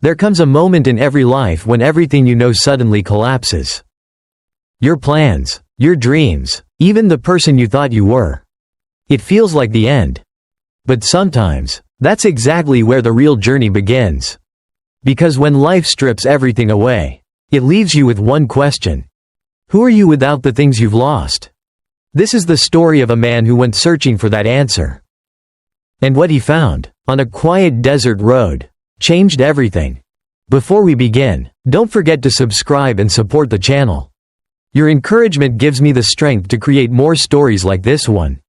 There comes a moment in every life when everything you know suddenly collapses. Your plans, your dreams, even the person you thought you were. It feels like the end. But sometimes, that's exactly where the real journey begins. Because when life strips everything away, it leaves you with one question. Who are you without the things you've lost? This is the story of a man who went searching for that answer. And what he found, on a quiet desert road, changed everything. Before we begin, don't forget to subscribe and support the channel. Your encouragement gives me the strength to create more stories like this one.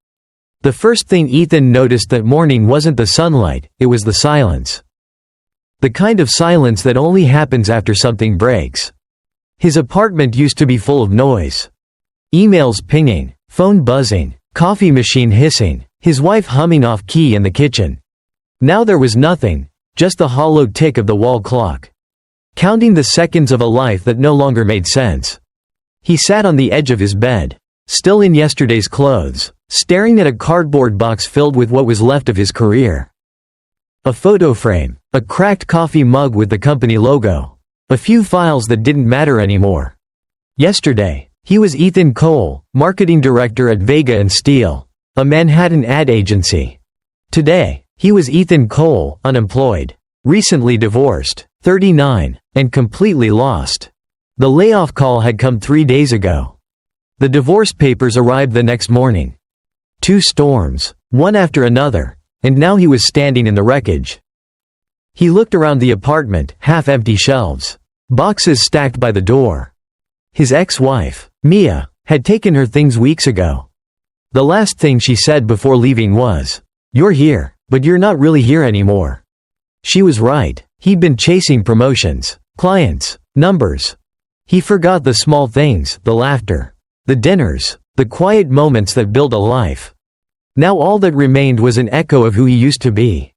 The first thing Ethan noticed that morning wasn't the sunlight, it was the silence. The kind of silence that only happens after something breaks. His apartment used to be full of noise. Emails pinging, phone buzzing, coffee machine hissing, his wife humming off key in the kitchen. Now there was nothing, just the hollow tick of the wall clock. Counting the seconds of a life that no longer made sense. He sat on the edge of his bed, still in yesterday's clothes, staring at a cardboard box filled with what was left of his career. A photo frame, a cracked coffee mug with the company logo, a few files that didn't matter anymore. Yesterday, he was Ethan Cole, marketing director at Vega & Steel, a Manhattan ad agency. Today, he was Ethan Cole, unemployed, recently divorced, 39, and completely lost. The layoff call had come 3 days ago. The divorce papers arrived the next morning. 2 storms, one after another, and now he was standing in the wreckage. He looked around the apartment, half-empty shelves, boxes stacked by the door. His ex-wife, Mia, had taken her things weeks ago. The last thing she said before leaving was, "You're here, but you're not really here anymore." She was right. He'd been chasing promotions, clients, numbers. He forgot the small things, the laughter, the dinners, the quiet moments that build a life. Now all that remained was an echo of who he used to be.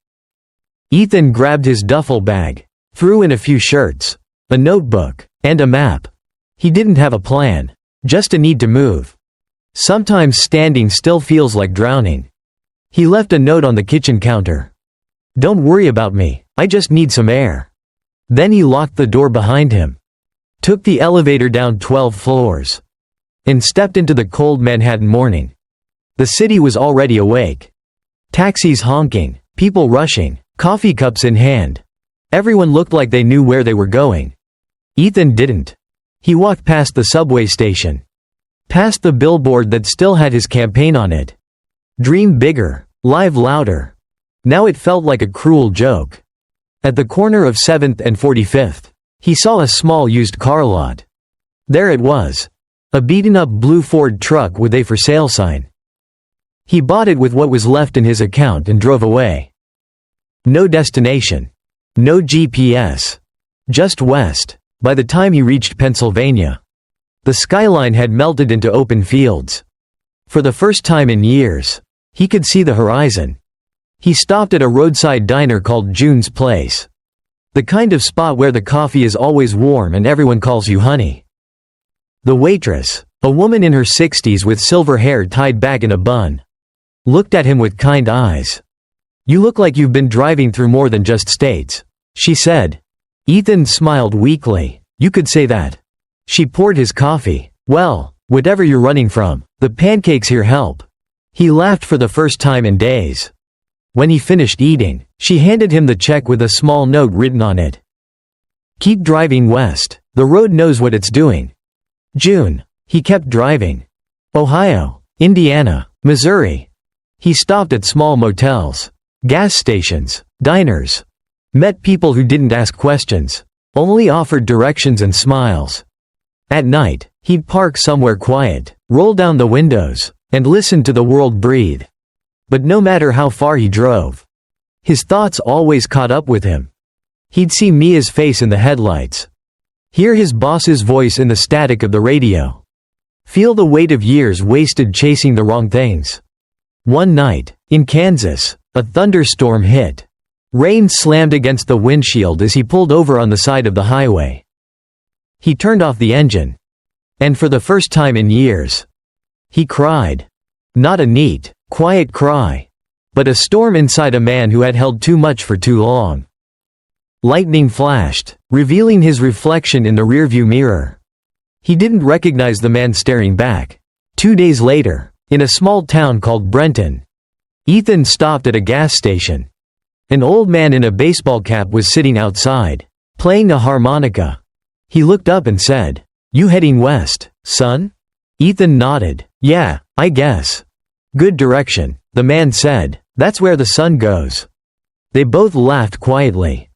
Ethan grabbed his duffel bag, threw in a few shirts, a notebook, and a map. He didn't have a plan, just a need to move. Sometimes standing still feels like drowning. He left a note on the kitchen counter. "Don't worry about me, I just need some air." Then he locked the door behind him, took the elevator down 12 floors, and stepped into the cold Manhattan morning. The city was already awake. Taxis honking, people rushing, coffee cups in hand. Everyone looked like they knew where they were going. Ethan didn't. He walked past the subway station, past the billboard that still had his campaign on it. Dream bigger, live louder. Now it felt like a cruel joke. At the corner of 7th and 45th, he saw a small used car lot. There it was, a beaten-up blue Ford truck with a for sale sign. He bought it with what was left in his account and drove away. No destination. No GPS. Just west. By the time he reached Pennsylvania, the skyline had melted into open fields. For the first time in years, he could see the horizon. He stopped at a roadside diner called June's Place. The kind of spot where the coffee is always warm and everyone calls you honey. The waitress, a woman in her 60s with silver hair tied back in a bun, looked at him with kind eyes. "You look like you've been driving through more than just states," she said. Ethan smiled weakly. "You could say that." She poured his coffee. "Well, whatever you're running from, the pancakes here help." He laughed for the first time in days. When he finished eating, she handed him the check with a small note written on it. "Keep driving west. The road knows what it's doing." June. He kept driving. Ohio, Indiana, Missouri. He stopped at small motels, gas stations, diners. Met people who didn't ask questions, only offered directions and smiles. At night, he'd park somewhere quiet, roll down the windows, and listen to the world breathe. But no matter how far he drove, his thoughts always caught up with him. He'd see Mia's face in the headlights, hear his boss's voice in the static of the radio, feel the weight of years wasted chasing the wrong things. One night, in Kansas, a thunderstorm hit. Rain slammed against the windshield as he pulled over on the side of the highway. He turned off the engine. And for the first time in years, he cried. Not a neat, quiet cry, but a storm inside a man who had held too much for too long. Lightning flashed, revealing his reflection in the rearview mirror. He didn't recognize the man staring back. 2 days later, in a small town called Brenton, Ethan stopped at a gas station. An old man in a baseball cap was sitting outside, playing a harmonica. He looked up and said, "You heading west, son?" Ethan nodded. "Yeah, I guess." "Good direction," the man said. "That's where the sun goes." They both laughed quietly.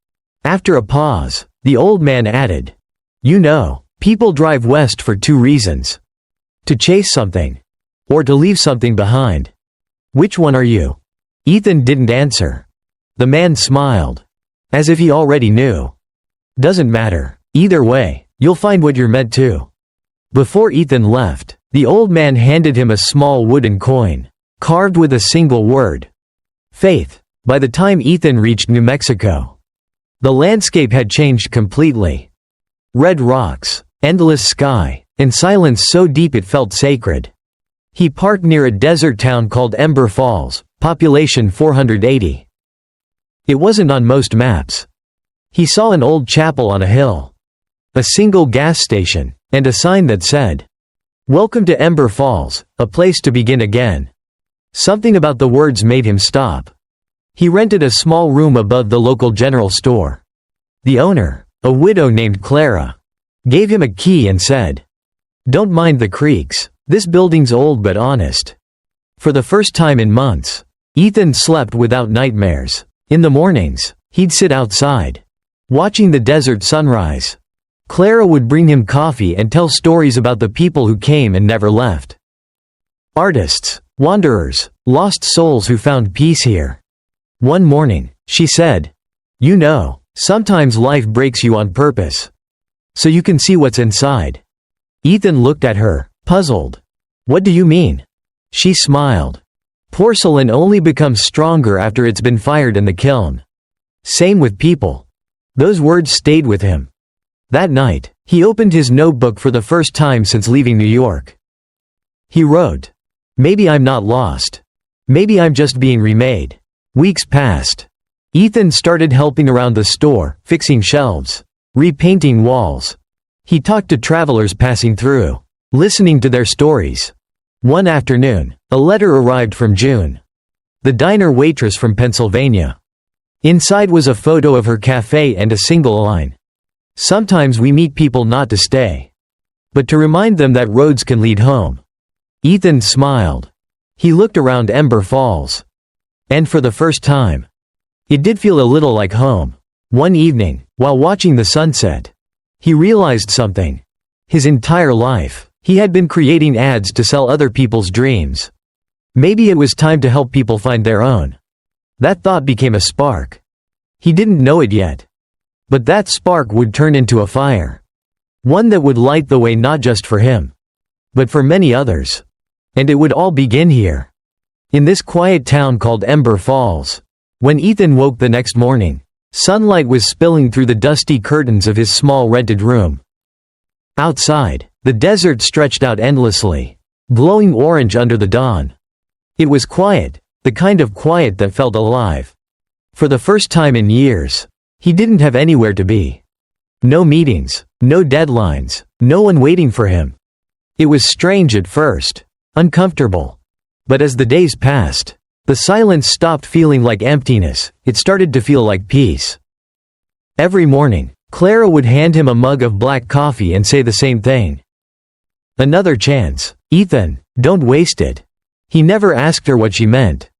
After a pause, the old man added, "You know, people drive west for 2 reasons. To chase something. Or to leave something behind. Which one are you?" Ethan didn't answer. The man smiled. As if he already knew. "Doesn't matter. Either way, you'll find what you're meant to." Before Ethan left, the old man handed him a small wooden coin, carved with a single word. Faith. By the time Ethan reached New Mexico, the landscape had changed completely. Red rocks, endless sky, and silence so deep it felt sacred. He parked near a desert town called Ember Falls, population 480. It wasn't on most maps. He saw an old chapel on a hill, a single gas station, and a sign that said, "Welcome to Ember Falls, a place to begin again." Something about the words made him stop. He rented a small room above the local general store. The owner, a widow named Clara, gave him a key and said, "Don't mind the creaks, this building's old but honest." For the first time in months, Ethan slept without nightmares. In the mornings, he'd sit outside, watching the desert sunrise. Clara would bring him coffee and tell stories about the people who came and never left. Artists, wanderers, lost souls who found peace here. One morning, she said, "You know, sometimes life breaks you on purpose. So you can see what's inside." Ethan looked at her, puzzled. "What do you mean?" She smiled. "Porcelain only becomes stronger after it's been fired in the kiln. Same with people." Those words stayed with him. That night, he opened his notebook for the first time since leaving New York. He wrote, "Maybe I'm not lost. Maybe I'm just being remade." Weeks passed. Ethan started helping around the store, fixing shelves, repainting walls. He talked to travelers passing through, listening to their stories. One afternoon, a letter arrived from June, the diner waitress from Pennsylvania. Inside was a photo of her cafe and a single line. "Sometimes we meet people not to stay, but to remind them that roads can lead home." Ethan smiled. He looked around Ember Falls. And for the first time, it did feel a little like home. One evening, while watching the sunset, he realized something. His entire life, he had been creating ads to sell other people's dreams. Maybe it was time to help people find their own. That thought became a spark. He didn't know it yet. But that spark would turn into a fire. One that would light the way not just for him, but for many others. And it would all begin here. In this quiet town called Ember Falls. When Ethan woke the next morning, sunlight was spilling through the dusty curtains of his small rented room. Outside, the desert stretched out endlessly, glowing orange under the dawn. It was quiet, the kind of quiet that felt alive. For the first time in years, he didn't have anywhere to be. No meetings, no deadlines, no one waiting for him. It was strange at first, uncomfortable. But as the days passed, the silence stopped feeling like emptiness, it started to feel like peace. Every morning, Clara would hand him a mug of black coffee and say the same thing. "Another chance, Ethan, don't waste it." He never asked her what she meant.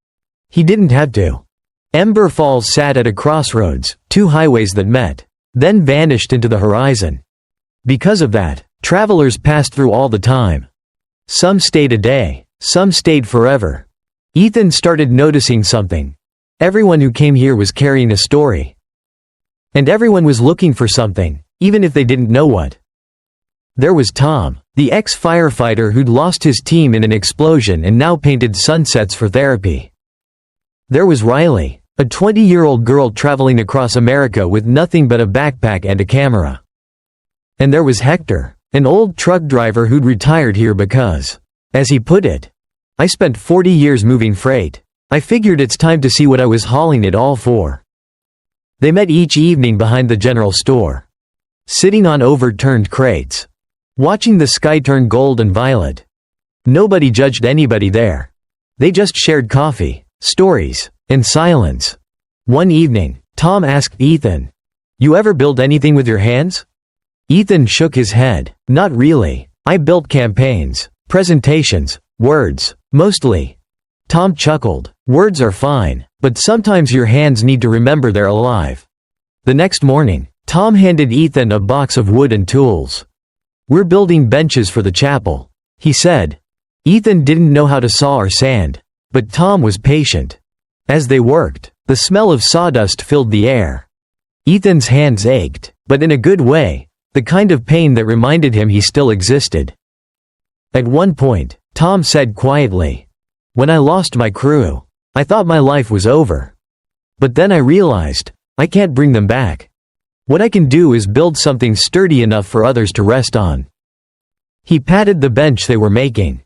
He didn't have to. Ember Falls sat at a crossroads, 2 highways that met, then vanished into the horizon. Because of that, travelers passed through all the time. Some stayed a day. Some stayed forever. Ethan started noticing something. Everyone who came here was carrying a story. And everyone was looking for something, even if they didn't know what. There was Tom, the ex-firefighter who'd lost his team in an explosion and now painted sunsets for therapy. There was Riley, a 20-year-old girl traveling across America with nothing but a backpack and a camera. And there was Hector, an old truck driver who'd retired here because, as he put it, "I spent 40 years moving freight. I figured it's time to see what I was hauling it all for." They met each evening behind the general store, sitting on overturned crates, watching the sky turn gold and violet. Nobody judged anybody there. They just shared coffee, stories, and silence. One evening, Tom asked Ethan, "You ever build anything with your hands?" Ethan shook his head. "Not really. I built campaigns, presentations, words, mostly." Tom chuckled. "Words are fine, but sometimes your hands need to remember they're alive." The next morning, Tom handed Ethan a box of wood and tools. "We're building benches for the chapel," he said. Ethan didn't know how to saw or sand, but Tom was patient. As they worked, the smell of sawdust filled the air. Ethan's hands ached, but in a good way, the kind of pain that reminded him he still existed. At one point, Tom said quietly, "When I lost my crew, I thought my life was over. But then I realized, I can't bring them back. What I can do is build something sturdy enough for others to rest on." He patted the bench they were making.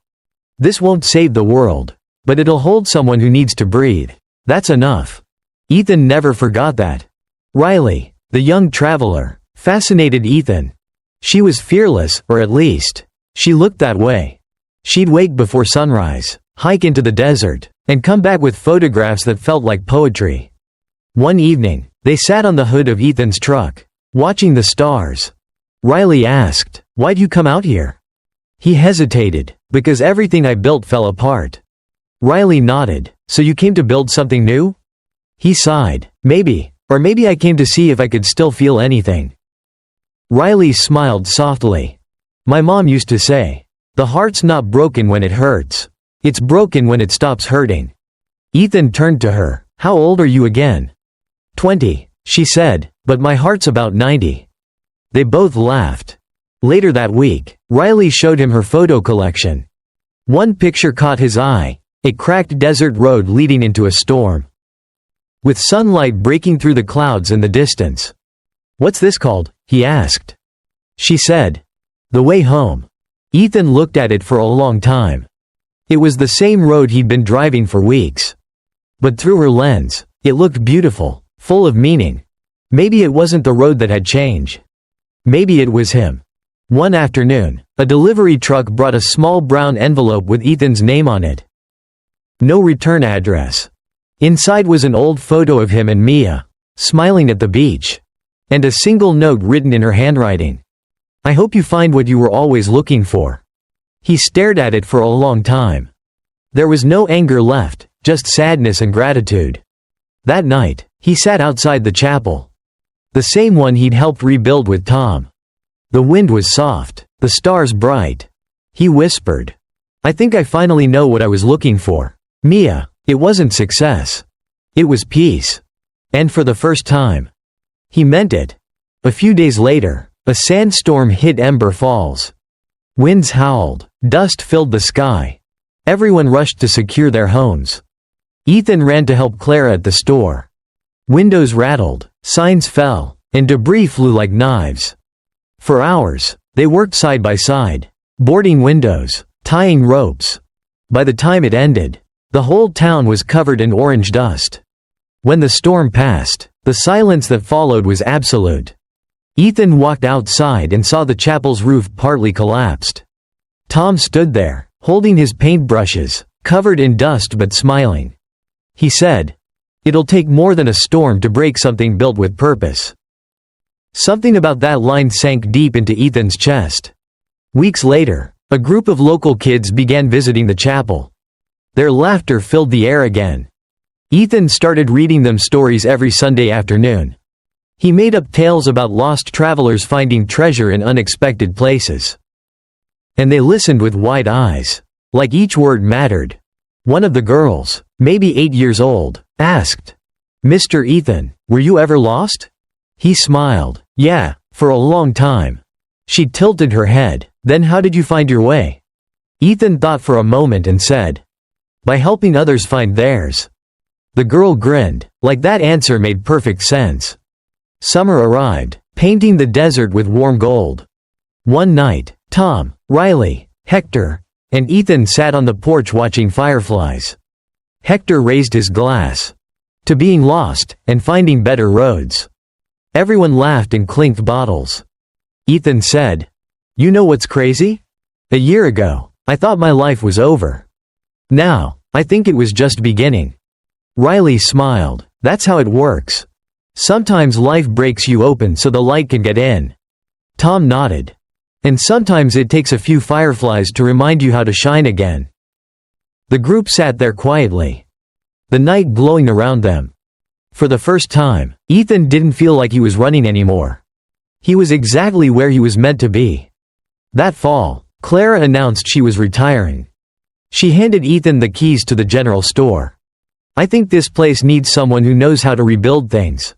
"This won't save the world, but it'll hold someone who needs to breathe. That's enough." Ethan never forgot that. Riley, the young traveler, fascinated Ethan. She was fearless, or at least, she looked that way. She'd wake before sunrise, hike into the desert, and come back with photographs that felt like poetry. One evening, they sat on the hood of Ethan's truck, watching the stars. Riley asked, "Why'd you come out here?" He hesitated, "Because everything I built fell apart." Riley nodded. "So you came to build something new?" He sighed. "Maybe. Or maybe I came to see if I could still feel anything." Riley smiled softly. "My mom used to say, the heart's not broken when it hurts. It's broken when it stops hurting." Ethan turned to her. "How old are you again?" 20, she said, "but my heart's about 90. They both laughed. Later that week, Riley showed him her photo collection. One picture caught his eye, a cracked desert road leading into a storm, with sunlight breaking through the clouds in the distance. "What's this called?" he asked. She said, "The Way Home." Ethan looked at it for a long time. It was the same road he'd been driving for weeks. But through her lens, it looked beautiful, full of meaning. Maybe it wasn't the road that had changed. Maybe it was him. One afternoon, a delivery truck brought a small brown envelope with Ethan's name on it. No return address. Inside was an old photo of him and Mia, smiling at the beach, and a single note written in her handwriting. "I hope you find what you were always looking for." He stared at it for a long time. There was no anger left, just sadness and gratitude. That night, he sat outside the chapel, the same one he'd helped rebuild with Tom. The wind was soft, the stars bright. He whispered, "I think I finally know what I was looking for. Mia, it wasn't success. It was peace. And for the first time." He meant it. A few days later, a sandstorm hit Ember Falls. Winds howled, dust filled the sky. Everyone rushed to secure their homes. Ethan ran to help Clara at the store. Windows rattled, signs fell, and debris flew like knives. For hours, they worked side by side, boarding windows, tying ropes. By the time it ended, the whole town was covered in orange dust. When the storm passed, the silence that followed was absolute. Ethan walked outside and saw the chapel's roof partly collapsed. Tom stood there, holding his paintbrushes, covered in dust but smiling. He said, "It'll take more than a storm to break something built with purpose." Something about that line sank deep into Ethan's chest. Weeks later, a group of local kids began visiting the chapel. Their laughter filled the air again. Ethan started reading them stories every Sunday afternoon. He made up tales about lost travelers finding treasure in unexpected places. And they listened with wide eyes, like each word mattered. One of the girls, maybe 8 years old, asked, "Mr. Ethan, were you ever lost?" He smiled. "Yeah, for a long time." She tilted her head. "Then how did you find your way?" Ethan thought for a moment and said, "By helping others find theirs." The girl grinned, like that answer made perfect sense. Summer arrived, painting the desert with warm gold. One night, Tom, Riley, Hector, and Ethan sat on the porch watching fireflies. Hector raised his glass. to being lost, and finding better roads. Everyone laughed and clinked bottles. Ethan said, "You know what's crazy? A year ago, I thought my life was over. Now, I think it was just beginning." Riley smiled. "That's how it works. Sometimes life breaks you open so the light can get in." Tom nodded. "And sometimes it takes a few fireflies to remind you how to shine again." The group sat there quietly, the night glowing around them. For the first time, Ethan didn't feel like he was running anymore. He was exactly where he was meant to be. That fall, Clara announced she was retiring. She handed Ethan the keys to the general store. "I think this place needs someone who knows how to rebuild things,"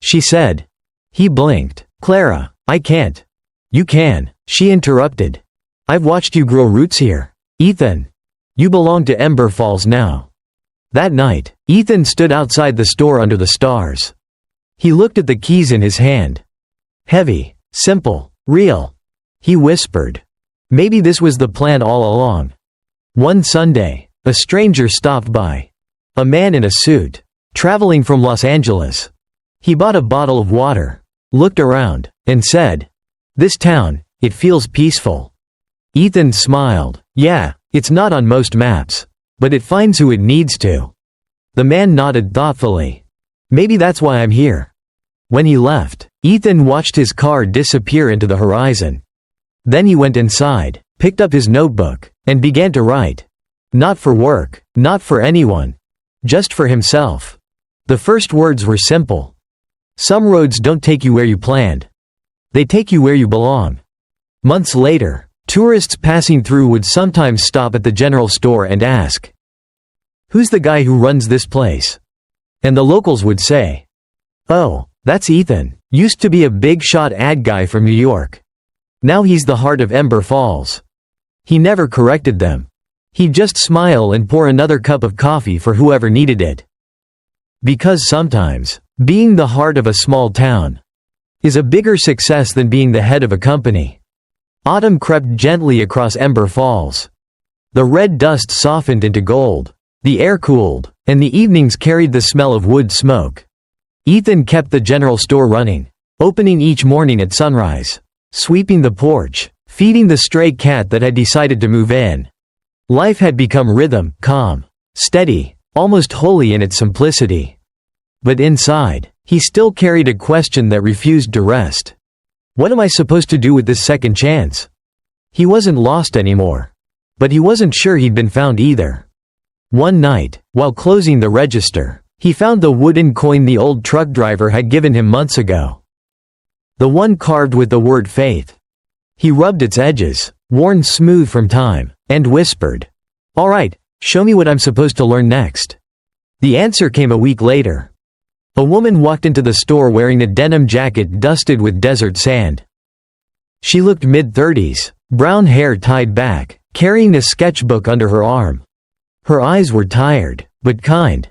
she said. He blinked. "Clara, I can't." "You can," she interrupted. "I've watched you grow roots here. Ethan, you belong to Ember Falls now." That night, Ethan stood outside the store under the stars. He looked at the keys in his hand. "Heavy, simple, real," he whispered. Maybe this was the plan all along. One Sunday, a stranger stopped by. A man in a suit, traveling from Los Angeles. He bought a bottle of water, looked around, and said, "This town, it feels peaceful." Ethan smiled. "Yeah, it's not on most maps, but it finds who it needs to." The man nodded thoughtfully. "Maybe that's why I'm here." When he left, Ethan watched his car disappear into the horizon. Then he went inside, picked up his notebook, and began to write. Not for work, not for anyone. Just for himself. The first words were simple. Some roads don't take you where you planned. They take you where you belong. Months later, tourists passing through would sometimes stop at the general store and ask, "Who's the guy who runs this place?" And the locals would say, "Oh, that's Ethan. Used to be a big shot ad guy from New York. Now he's the heart of Ember Falls." He never corrected them. He'd just smile and pour another cup of coffee for whoever needed it. Because sometimes, being the heart of a small town is a bigger success than being the head of a company. Autumn crept gently across Ember Falls. The red dust softened into gold. The air cooled, and the evenings carried the smell of wood smoke. Ethan kept the general store running, opening each morning at sunrise, sweeping the porch, feeding the stray cat that had decided to move in. Life had become rhythm, calm, steady, almost holy in its simplicity. But inside, he still carried a question that refused to rest. What am I supposed to do with this second chance? He wasn't lost anymore. But he wasn't sure he'd been found either. One night, while closing the register, he found the wooden coin the old truck driver had given him months ago. The one carved with the word faith. He rubbed its edges, worn smooth from time, and whispered, "All right, show me what I'm supposed to learn next." The answer came a week later. A woman walked into the store wearing a denim jacket dusted with desert sand. She looked mid-30s, brown hair tied back, carrying a sketchbook under her arm. Her eyes were tired, but kind.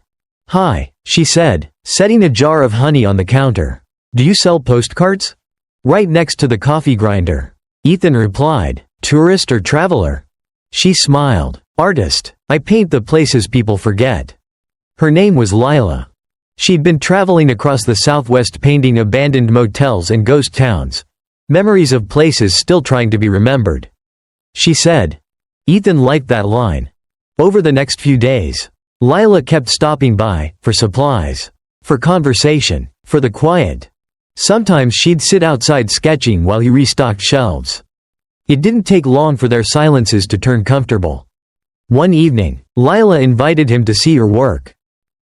"Hi," she said, setting a jar of honey on the counter. "Do you sell postcards?" "Right next to the coffee grinder," Ethan replied. "Tourist or traveler?" She smiled. "Artist. I paint the places people forget." Her name was Lila. She'd been traveling across the Southwest painting abandoned motels and ghost towns. Memories of places still trying to be remembered. She said. Ethan liked that line. Over the next few days, Lila kept stopping by, for supplies, for conversation, for the quiet. Sometimes she'd sit outside sketching while he restocked shelves. It didn't take long for their silences to turn comfortable. One evening, Lila invited him to see her work.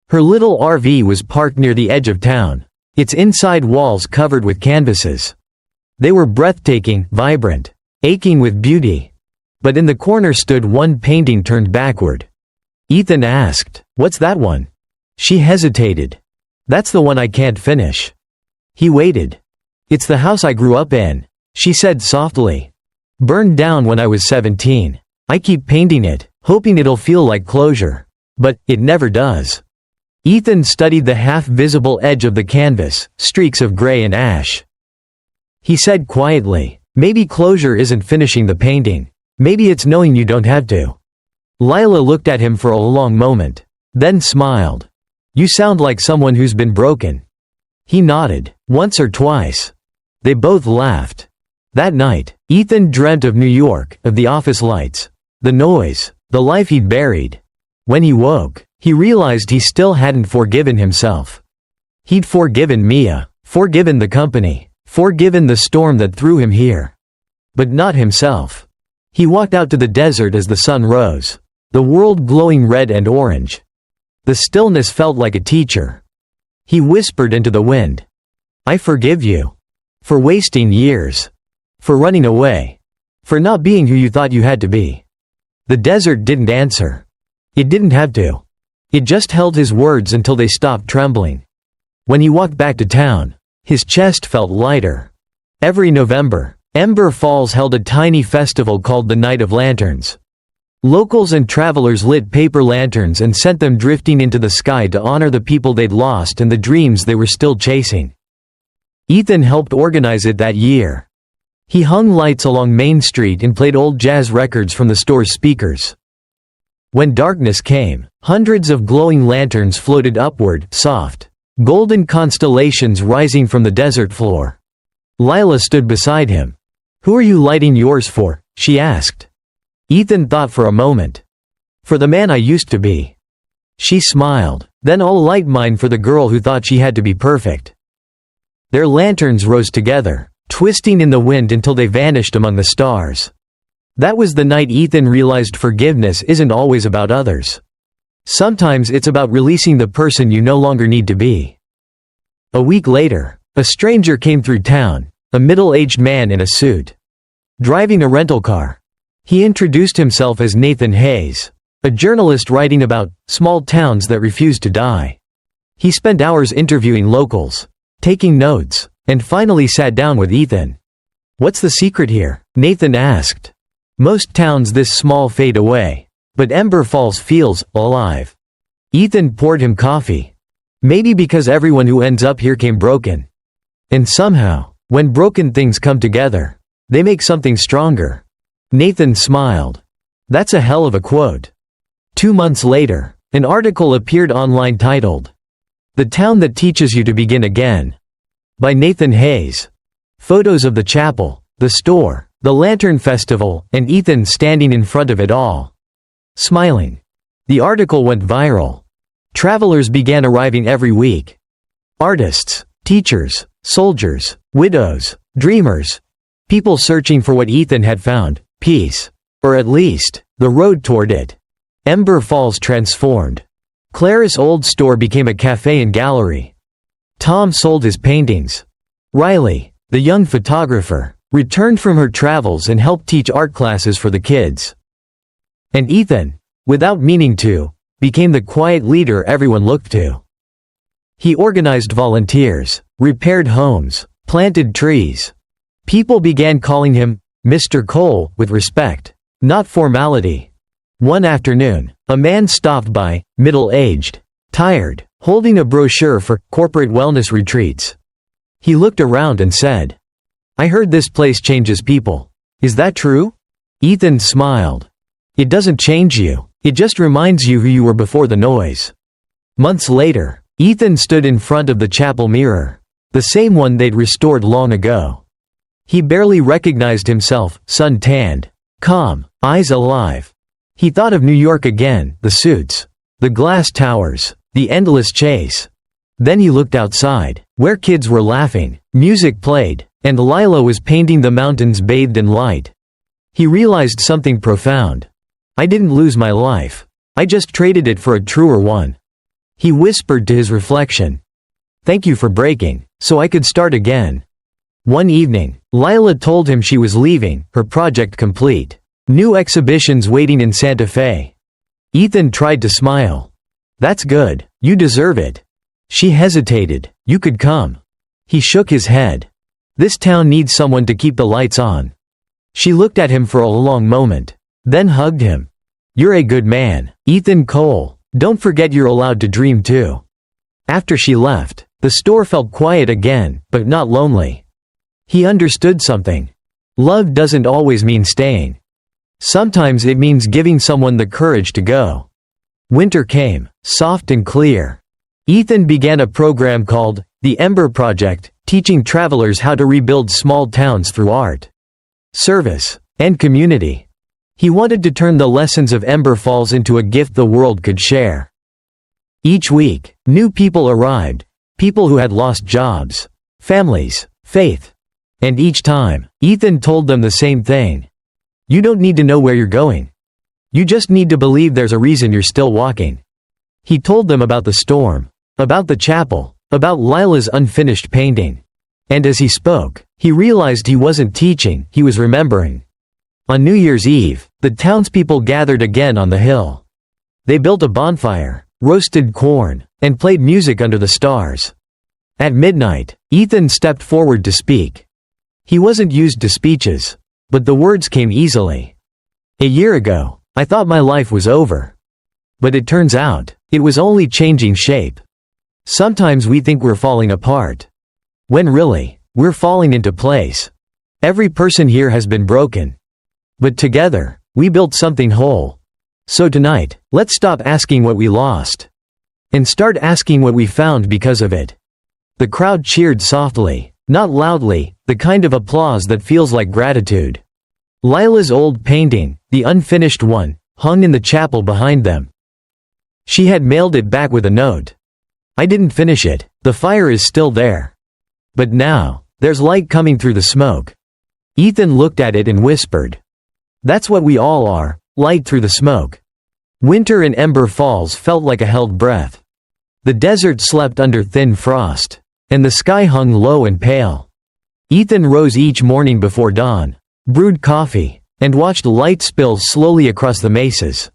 Her little RV was parked near the edge of town, its inside walls covered with canvases. They were breathtaking, vibrant, aching with beauty. But in the corner stood one painting turned backward. Ethan asked, "What's that one?" She hesitated. "That's the one I can't finish." He waited. "It's the house I grew up in," she said softly. "Burned down when I was 17. I keep painting it, hoping it'll feel like closure. But it never does." Ethan studied the half-visible edge of the canvas, streaks of gray and ash. He said quietly, "Maybe closure isn't finishing the painting. Maybe it's knowing you don't have to." Lila looked at him for a long moment, then smiled. "You sound like someone who's been broken." He nodded. "Once or twice." They both laughed. That night, Ethan dreamt of New York, of the office lights, the noise, the life he'd buried. When he woke, he realized he still hadn't forgiven himself. He'd forgiven Mia, forgiven the company, forgiven the storm that threw him here. But not himself. He walked out to the desert as the sun rose, the world glowing red and orange. The stillness felt like a teacher. He whispered into the wind, "I forgive you. For wasting years. For running away. For not being who you thought you had to be." The desert didn't answer. It didn't have to. It just held his words until they stopped trembling. When he walked back to town, his chest felt lighter. Every November, Ember Falls held a tiny festival called the Night of Lanterns. Locals and travelers lit paper lanterns and sent them drifting into the sky to honor the people they'd lost and the dreams they were still chasing. Ethan helped organize it that year. He hung lights along Main Street and played old jazz records from the store's speakers. When darkness came, hundreds of glowing lanterns floated upward, soft, golden constellations rising from the desert floor. Lila stood beside him. "Who are you lighting yours for?" she asked. Ethan thought for a moment. "For the man I used to be." She smiled. "Then I'll light mine for the girl who thought she had to be perfect." Their lanterns rose together, twisting in the wind until they vanished among the stars. That was the night Ethan realized forgiveness isn't always about others. Sometimes it's about releasing the person you no longer need to be. A week later, a stranger came through town, a middle-aged man in a suit, driving a rental car. He introduced himself as Nathan Hayes, a journalist writing about small towns that refuse to die. He spent hours interviewing locals, taking notes, and finally sat down with Ethan. "What's the secret here?" Nathan asked. "Most towns this small fade away. But Ember Falls feels alive." Ethan poured him coffee. "Maybe because everyone who ends up here came broken. And somehow, when broken things come together, they make something stronger." Nathan smiled. "That's a hell of a quote." 2 months later, an article appeared online titled, "The Town That Teaches You to Begin Again," by Nathan Hayes. Photos of the chapel, the store, the Lantern Festival, and Ethan standing in front of it all, smiling. The article went viral. Travelers began arriving every week. Artists, teachers, soldiers, widows, dreamers. People searching for what Ethan had found, peace. Or at least, the road toward it. Ember Falls transformed. Clara's old store became a cafe and gallery. Tom sold his paintings. Riley, the young photographer, returned from her travels and helped teach art classes for the kids. And Ethan, without meaning to, became the quiet leader everyone looked to. He organized volunteers, repaired homes, planted trees. People began calling him Mr. Cole with respect, not formality. One afternoon, a man stopped by, middle-aged, tired, holding a brochure for corporate wellness retreats. He looked around and said, "I heard this place changes people. Is that true?" Ethan smiled. "It doesn't change you, it just reminds you who you were before the noise." Months later, Ethan stood in front of the chapel mirror, the same one they'd restored long ago. He barely recognized himself, sun-tanned, calm, eyes alive. He thought of New York again, the suits, the glass towers, the endless chase. Then he looked outside, where kids were laughing, music played, and Lila was painting the mountains bathed in light. He realized something profound. "I didn't lose my life. I just traded it for a truer one." He whispered to his reflection, "Thank you for breaking, so I could start again." One evening, Lila told him she was leaving, her project complete. New exhibitions waiting in Santa Fe. Ethan tried to smile. "That's good, you deserve it." She hesitated. "You could come." He shook his head. "This town needs someone to keep the lights on." She looked at him for a long moment, then hugged him. "You're a good man, Ethan Cole. Don't forget you're allowed to dream too." After she left, the store felt quiet again, but not lonely. He understood something. Love doesn't always mean staying. Sometimes it means giving someone the courage to go. Winter came, soft and clear. Ethan began a program called the Ember Project, teaching travelers how to rebuild small towns through art, service, and community. He wanted to turn the lessons of Ember Falls into a gift the world could share. Each week, new people arrived, people who had lost jobs, families, faith. And each time, Ethan told them the same thing. You don't need to know where you're going. You just need to believe there's a reason you're still walking. He told them about the storm, about the chapel, about Lila's unfinished painting. And as he spoke, he realized he wasn't teaching, he was remembering. On New Year's Eve, the townspeople gathered again on the hill. They built a bonfire, roasted corn, and played music under the stars. At midnight, Ethan stepped forward to speak. He wasn't used to speeches, but the words came easily. A year ago, I thought my life was over. But it turns out, it was only changing shape. Sometimes we think we're falling apart, when really, we're falling into place. Every person here has been broken. But together, we built something whole. So tonight, let's stop asking what we lost. And start asking what we found because of it. The crowd cheered softly, not loudly, the kind of applause that feels like gratitude. Lila's old painting, the unfinished one, hung in the chapel behind them. She had mailed it back with a note. I didn't finish it, the fire is still there. But now, there's light coming through the smoke. Ethan looked at it and whispered. That's what we all are, light through the smoke. Winter in Ember Falls felt like a held breath. The desert slept under thin frost, and the sky hung low and pale. Ethan rose each morning before dawn, brewed coffee, and watched light spill slowly across the mesas.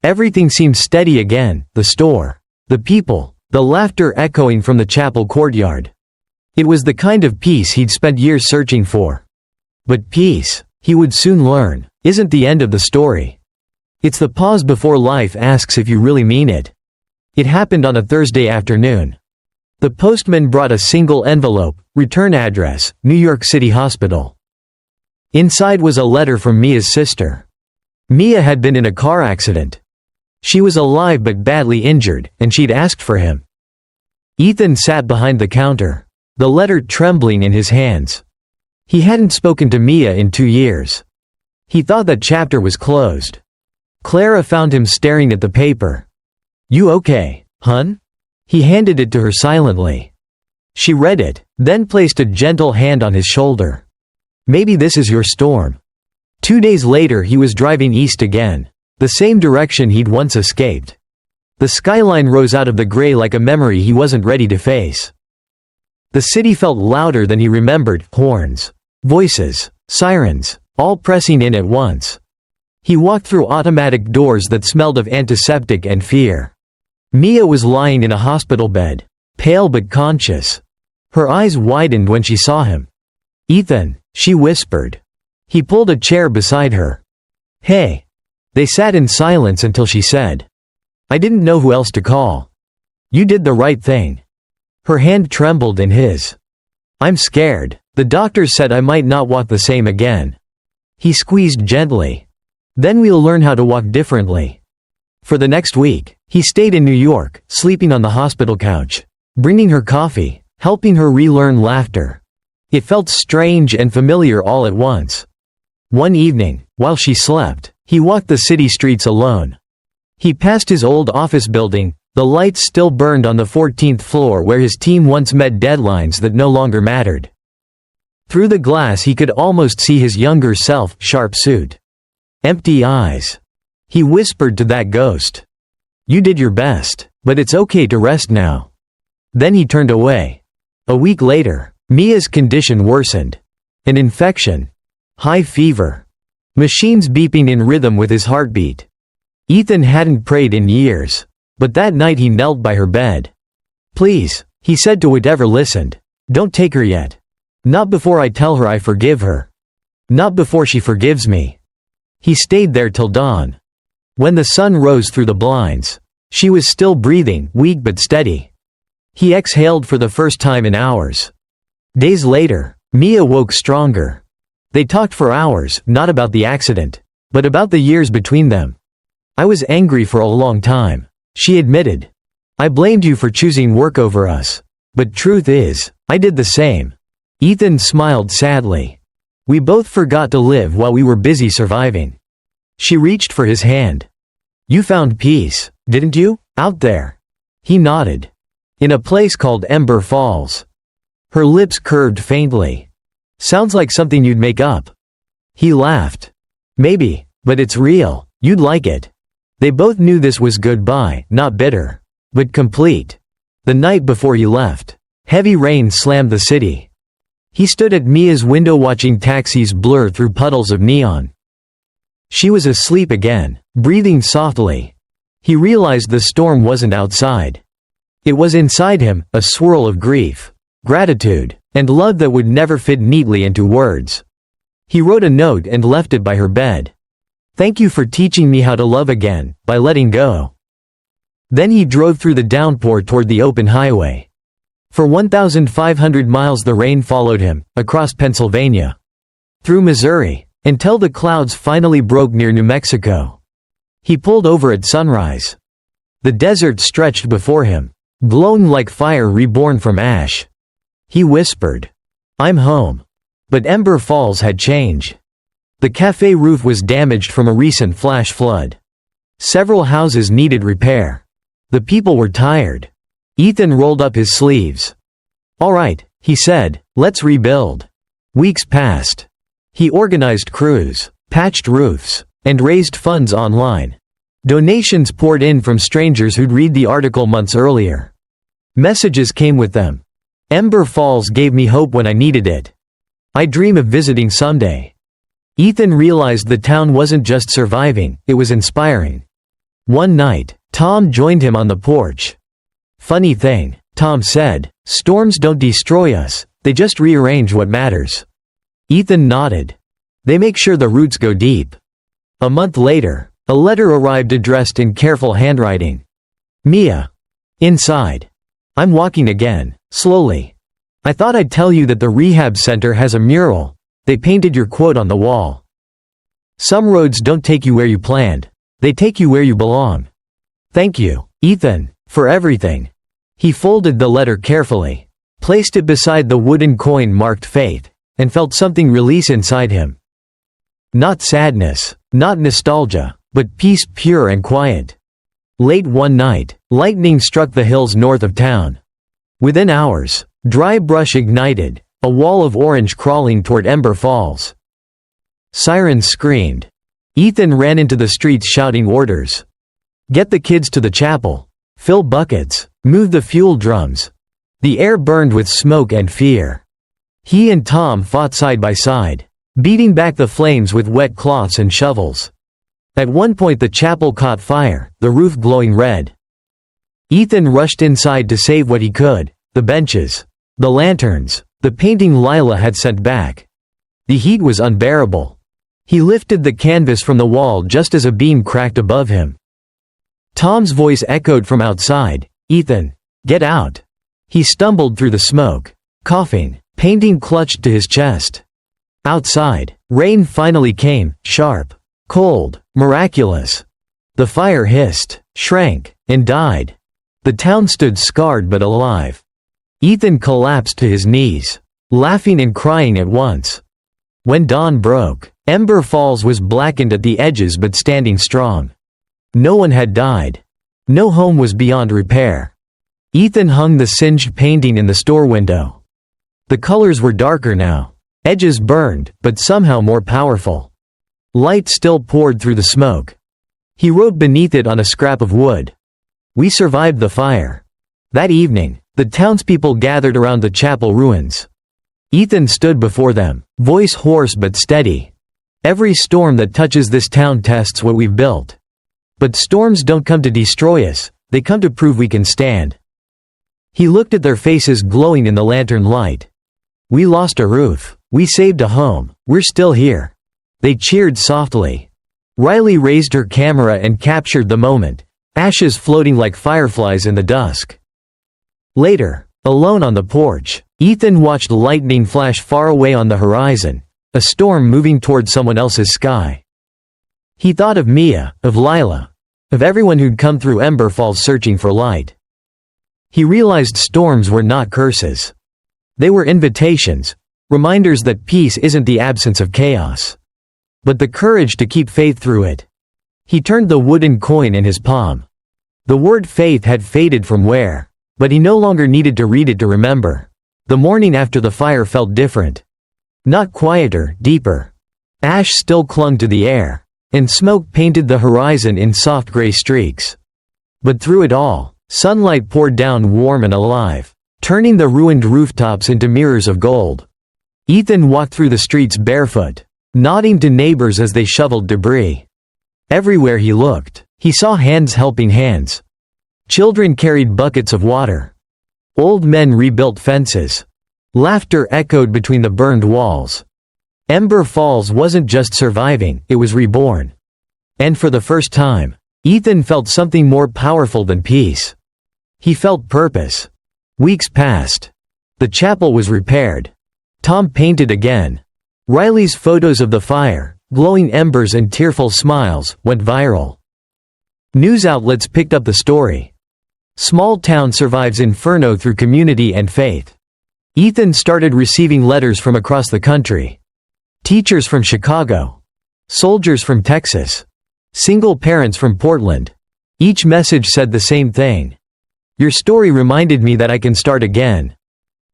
Everything seemed steady again, the store, the people, the laughter echoing from the chapel courtyard. It was the kind of peace he'd spent years searching for. But peace, he would soon learn, isn't the end of the story. It's the pause before life asks if you really mean it. It happened on a Thursday afternoon. The postman brought a single envelope, return address, New York City Hospital. Inside was a letter from Mia's sister. Mia had been in a car accident. She was alive but badly injured, and she'd asked for him. Ethan sat behind the counter, the letter trembling in his hands. He hadn't spoken to Mia in 2 years. He thought that chapter was closed. Clara found him staring at the paper. You okay, hun? He handed it to her silently. She read it, then placed a gentle hand on his shoulder. Maybe this is your storm. 2 days later he was driving east again, the same direction he'd once escaped. The skyline rose out of the gray like a memory he wasn't ready to face. The city felt louder than he remembered, horns, voices, sirens, all pressing in at once. He walked through automatic doors that smelled of antiseptic and fear. Mia was lying in a hospital bed, pale but conscious. Her eyes widened when she saw him. Ethan, she whispered. He pulled a chair beside her. Hey. They sat in silence until she said, I didn't know who else to call. You did the right thing. Her hand trembled in his. I'm scared. The doctors said I might not walk the same again. He squeezed gently. Then we'll learn how to walk differently. For the next week, he stayed in New York, sleeping on the hospital couch, bringing her coffee, helping her relearn laughter. It felt strange and familiar all at once. One evening, while she slept, he walked the city streets alone. He passed his old office building, the lights still burned on the 14th floor where his team once met deadlines that no longer mattered. Through the glass he could almost see his younger self, sharp suit. Empty eyes. He whispered to that ghost. You did your best, but it's okay to rest now. Then he turned away. A week later, Mia's condition worsened. An infection. High fever. Machines beeping in rhythm with his heartbeat. Ethan hadn't prayed in years, but that night he knelt by her bed. Please, he said to whatever listened, don't take her yet. Not before I tell her I forgive her. Not before she forgives me. He stayed there till dawn. When the sun rose through the blinds, she was still breathing, weak but steady. He exhaled for the first time in hours. Days later, Mia woke stronger. They talked for hours, not about the accident, but about the years between them. I was angry for a long time, she admitted. I blamed you for choosing work over us. But truth is, I did the same." Ethan smiled sadly. "We both forgot to live while we were busy surviving." She reached for his hand. "You found peace, didn't you, out there?" He nodded. "In a place called Ember Falls." Her lips curved faintly. "Sounds like something you'd make up." He laughed. "Maybe, but it's real. You'd like it." They both knew this was goodbye, not bitter, but complete. The night before he left, heavy rain slammed the city. He stood at Mia's window watching taxis blur through puddles of neon. She was asleep again, breathing softly. He realized the storm wasn't outside. It was inside him, a swirl of grief, gratitude, and love that would never fit neatly into words. He wrote a note and left it by her bed. "Thank you for teaching me how to love again, by letting go." Then he drove through the downpour toward the open highway. For 1,500 miles the rain followed him, across Pennsylvania, through Missouri, until the clouds finally broke near New Mexico. He pulled over at sunrise. The desert stretched before him, glowing like fire reborn from ash. He whispered, "I'm home." But Ember Falls had changed. The cafe roof was damaged from a recent flash flood. Several houses needed repair. The people were tired. Ethan rolled up his sleeves. "All right," he said, "let's rebuild." Weeks passed. He organized crews, patched roofs, and raised funds online. Donations poured in from strangers who'd read the article months earlier. Messages came with them. "Ember Falls gave me hope when I needed it. I dream of visiting someday." Ethan realized the town wasn't just surviving, it was inspiring. One night, Tom joined him on the porch. "Funny thing," Tom said, "storms don't destroy us, they just rearrange what matters." Ethan nodded. "They make sure the roots go deep." A month later, a letter arrived addressed in careful handwriting. "Mia." Inside. "I'm walking again, slowly. I thought I'd tell you that the rehab center has a mural. They painted your quote on the wall. Some roads don't take you where you planned. They take you where you belong. Thank you, Ethan, for everything." He folded the letter carefully, placed it beside the wooden coin marked faith, and felt something release inside him. Not sadness, not nostalgia, but peace pure and quiet. Late one night, lightning struck the hills north of town. Within hours, dry brush ignited, a wall of orange crawling toward Ember Falls. Sirens screamed. Ethan ran into the streets shouting orders. "Get the kids to the chapel. Fill buckets. Move the fuel drums." The air burned with smoke and fear. He and Tom fought side by side, beating back the flames with wet cloths and shovels. At one point the chapel caught fire, the roof glowing red. Ethan rushed inside to save what he could, the benches, the lanterns, the painting Lila had sent back. The heat was unbearable. He lifted the canvas from the wall just as a beam cracked above him. Tom's voice echoed from outside, "Ethan, get out." He stumbled through the smoke, coughing, painting clutched to his chest. Outside, rain finally came, sharp, cold, miraculous. The fire hissed, shrank, and died. The town stood scarred but alive. Ethan collapsed to his knees, laughing and crying at once. When dawn broke, Ember Falls was blackened at the edges but standing strong. No one had died. No home was beyond repair. Ethan hung the singed painting in the store window. The colors were darker now, edges burned, but somehow more powerful. Light still poured through the smoke. He wrote beneath it on a scrap of wood, "We survived the fire." That evening, the townspeople gathered around the chapel ruins. Ethan stood before them, voice hoarse but steady. "Every storm that touches this town tests what we've built. But storms don't come to destroy us, they come to prove we can stand." He looked at their faces glowing in the lantern light. "We lost a roof. We saved a home. We're still here." They cheered softly. Riley raised her camera and captured the moment, ashes floating like fireflies in the dusk. Later, alone on the porch, Ethan watched lightning flash far away on the horizon, a storm moving toward someone else's sky. He thought of Mia, of Lila, of everyone who'd come through Ember Falls searching for light. He realized storms were not curses. They were invitations, reminders that peace isn't the absence of chaos, but the courage to keep faith through it. He turned the wooden coin in his palm. The word faith had faded from where, but he no longer needed to read it to remember. The morning after the fire felt different. Not quieter, deeper. Ash still clung to the air, and smoke painted the horizon in soft gray streaks. But through it all, sunlight poured down warm and alive, turning the ruined rooftops into mirrors of gold. Ethan walked through the streets barefoot, nodding to neighbors as they shoveled debris. Everywhere he looked, he saw hands helping hands. Children carried buckets of water. Old men rebuilt fences. Laughter echoed between the burned walls. Ember Falls wasn't just surviving, it was reborn. And for the first time, Ethan felt something more powerful than peace. He felt purpose. Weeks passed. The chapel was repaired. Tom painted again. Riley's photos of the fire, glowing embers and tearful smiles, went viral. News outlets picked up the story. Small town survives inferno through community and faith. Ethan started receiving letters from across the country. Teachers from Chicago. Soldiers from Texas. Single parents from Portland. Each message said the same thing. Your story reminded me that I can start again.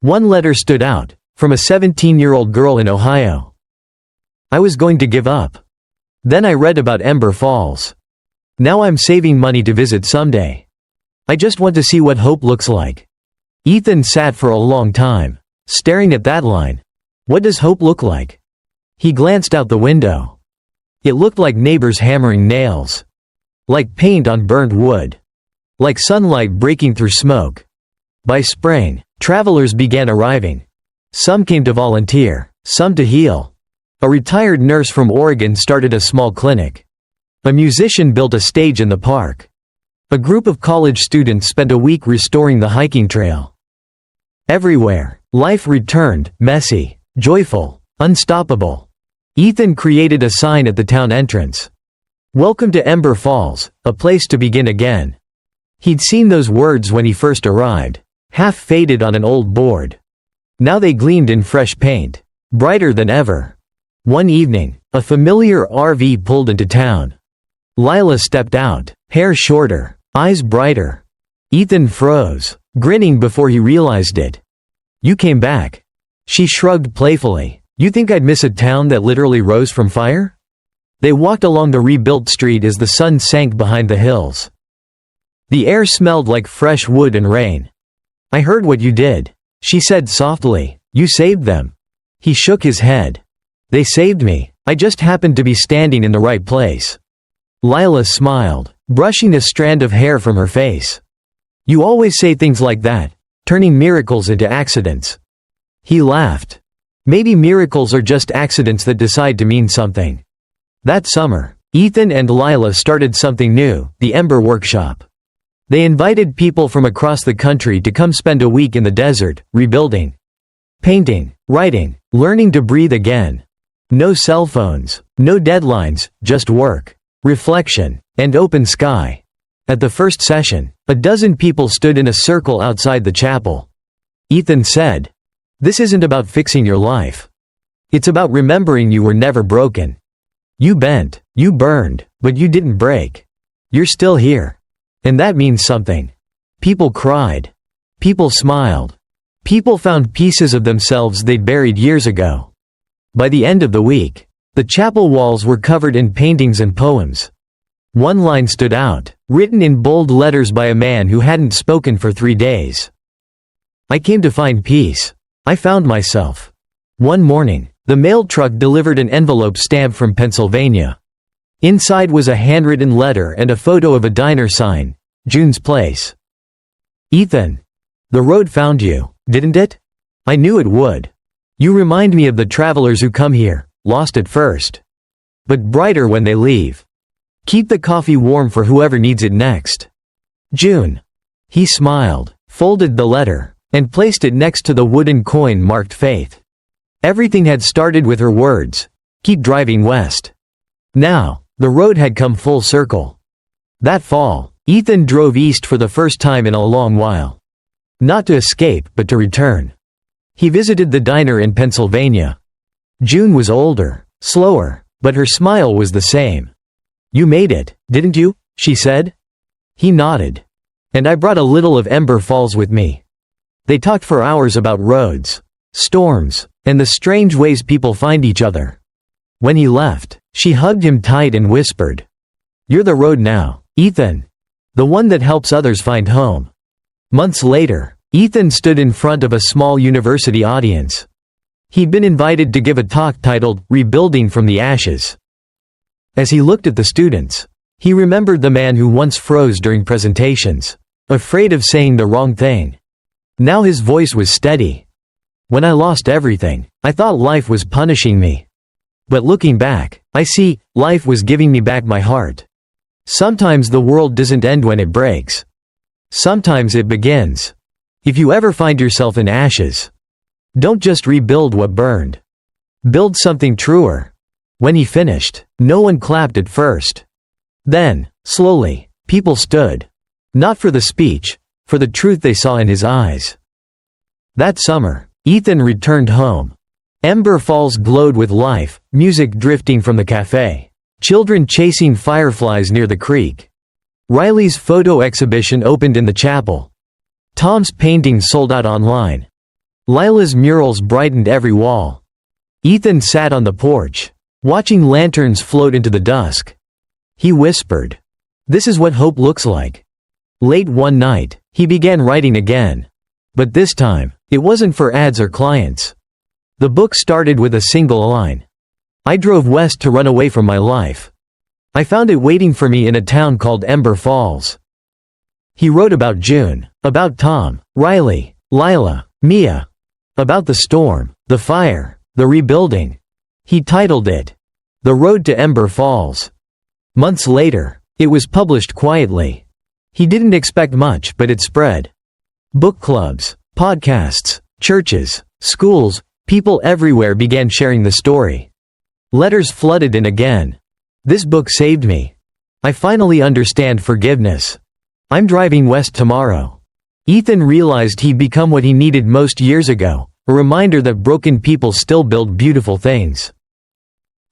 One letter stood out, from a 17-year-old girl in Ohio. I was going to give up. Then I read about Ember Falls. Now I'm saving money to visit someday. I just want to see what hope looks like. Ethan sat for a long time, staring at that line. What does hope look like? He glanced out the window. It looked like neighbors hammering nails. Like paint on burnt wood. Like sunlight breaking through smoke. By spring, travelers began arriving. Some came to volunteer, some to heal. A retired nurse from Oregon started a small clinic. A musician built a stage in the park. A group of college students spent a week restoring the hiking trail. Everywhere, life returned, messy, joyful, unstoppable. Ethan created a sign at the town entrance. Welcome to Ember Falls, a place to begin again. He'd seen those words when he first arrived, half faded on an old board. Now they gleamed in fresh paint, brighter than ever. One evening, a familiar RV pulled into town. Lila stepped out, hair shorter, eyes brighter. Ethan froze, grinning before he realized it. You came back. She shrugged playfully. You think I'd miss a town that literally rose from fire? They walked along the rebuilt street as the sun sank behind the hills. The air smelled like fresh wood and rain. I heard what you did, she said softly. You saved them. He shook his head. They saved me. I just happened to be standing in the right place. Lila smiled, brushing a strand of hair from her face. You always say things like that, turning miracles into accidents. He laughed. Maybe miracles are just accidents that decide to mean something. That summer, Ethan and Lila started something new, the Ember Workshop. They invited people from across the country to come spend a week in the desert, rebuilding. Painting, writing, learning to breathe again. No cell phones, no deadlines, just work, reflection, and open sky. At the first session, a dozen people stood in a circle outside the chapel. Ethan said, "This isn't about fixing your life. It's about remembering you were never broken. You bent, you burned, but you didn't break. You're still here. And that means something." People cried. People smiled. People found pieces of themselves they'd buried years ago. By the end of the week, the chapel walls were covered in paintings and poems. One line stood out, written in bold letters by a man who hadn't spoken for 3 days. I came to find peace. I found myself. One morning, the mail truck delivered an envelope stamped from Pennsylvania. Inside was a handwritten letter and a photo of a diner sign, June's Place. Ethan. The road found you, didn't it? I knew it would. You remind me of the travelers who come here, lost at first. But brighter when they leave. Keep the coffee warm for whoever needs it next. June. He smiled, folded the letter, and placed it next to the wooden coin marked Faith. Everything had started with her words, keep driving west. Now, the road had come full circle. That fall, Ethan drove east for the first time in a long while. Not to escape, but to return. He visited the diner in Pennsylvania. June was older, slower, but her smile was the same. "You made it, didn't you?" she said. He nodded. "And I brought a little of Ember Falls with me." They talked for hours about roads, storms, and the strange ways people find each other. When he left, she hugged him tight and whispered, "You're the road now, Ethan. The one that helps others find home." Months later, Ethan stood in front of a small university audience. He'd been invited to give a talk titled, "Rebuilding from the Ashes." As he looked at the students, he remembered the man who once froze during presentations, afraid of saying the wrong thing. Now his voice was steady. "When I lost everything, I thought life was punishing me. But looking back, I see, life was giving me back my heart. Sometimes the world doesn't end when it breaks. Sometimes it begins. If you ever find yourself in ashes, don't just rebuild what burned. Build something truer." When he finished, no one clapped at first. Then, slowly, people stood. Not for the speech, for the truth they saw in his eyes. That summer, Ethan returned home. Ember Falls glowed with life, music drifting from the cafe, children chasing fireflies near the creek. Riley's photo exhibition opened in the chapel. Tom's paintings sold out online. Lila's murals brightened every wall. Ethan sat on the porch, watching lanterns float into the dusk. He whispered, "This is what hope looks like." Late one night, he began writing again. But this time, it wasn't for ads or clients. The book started with a single line. "I drove west to run away from my life. I found it waiting for me in a town called Ember Falls." He wrote about June, about Tom, Riley, Lila, Mia, about the storm, the fire, the rebuilding. He titled it, "The Road to Ember Falls." Months later, it was published quietly. He didn't expect much, but it spread. Book clubs, podcasts, churches, schools, people everywhere began sharing the story. Letters flooded in again. "This book saved me. I finally understand forgiveness. I'm driving west tomorrow." Ethan realized he'd become what he needed most years ago, a reminder that broken people still build beautiful things.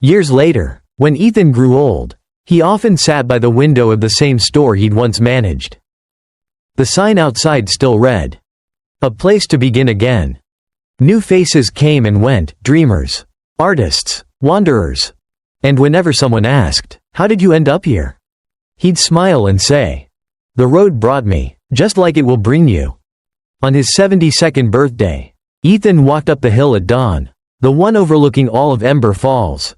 Years later, when Ethan grew old, he often sat by the window of the same store he'd once managed. The sign outside still read, "A place to begin again." New faces came and went, dreamers, artists, wanderers. And whenever someone asked, "How did you end up here?" he'd smile and say, "The road brought me, just like it will bring you." On his 72nd birthday, Ethan walked up the hill at dawn, the one overlooking all of Ember Falls.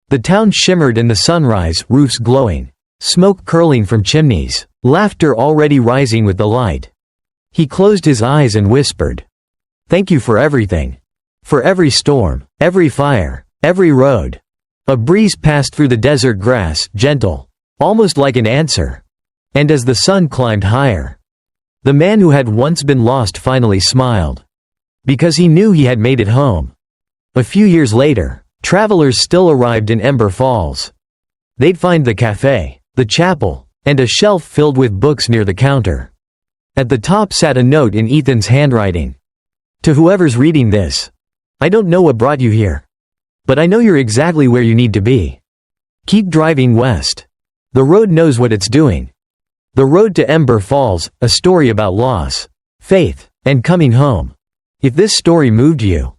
The town shimmered in the sunrise, roofs glowing, smoke curling from chimneys, laughter already rising with the light. He closed his eyes and whispered, "Thank you for everything. For every storm, every fire, every road." A breeze passed through the desert grass, gentle, almost like an answer. And as the sun climbed higher, the man who had once been lost finally smiled. Because he knew he had made it home. A few years later, travelers still arrived in Ember Falls. They'd find the cafe, the chapel, and a shelf filled with books near the counter. At the top sat a note in Ethan's handwriting. "To whoever's reading this, I don't know what brought you here. But I know you're exactly where you need to be. Keep driving west. The road knows what it's doing." The Road to Ember Falls, a story about loss, faith, and coming home. If this story moved you,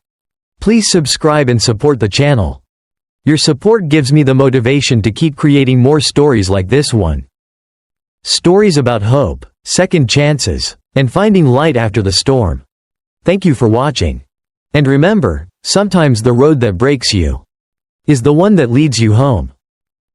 please subscribe and support the channel. Your support gives me the motivation to keep creating more stories like this one. Stories about hope, second chances, and finding light after the storm. Thank you for watching. And remember, sometimes the road that breaks you is the one that leads you home.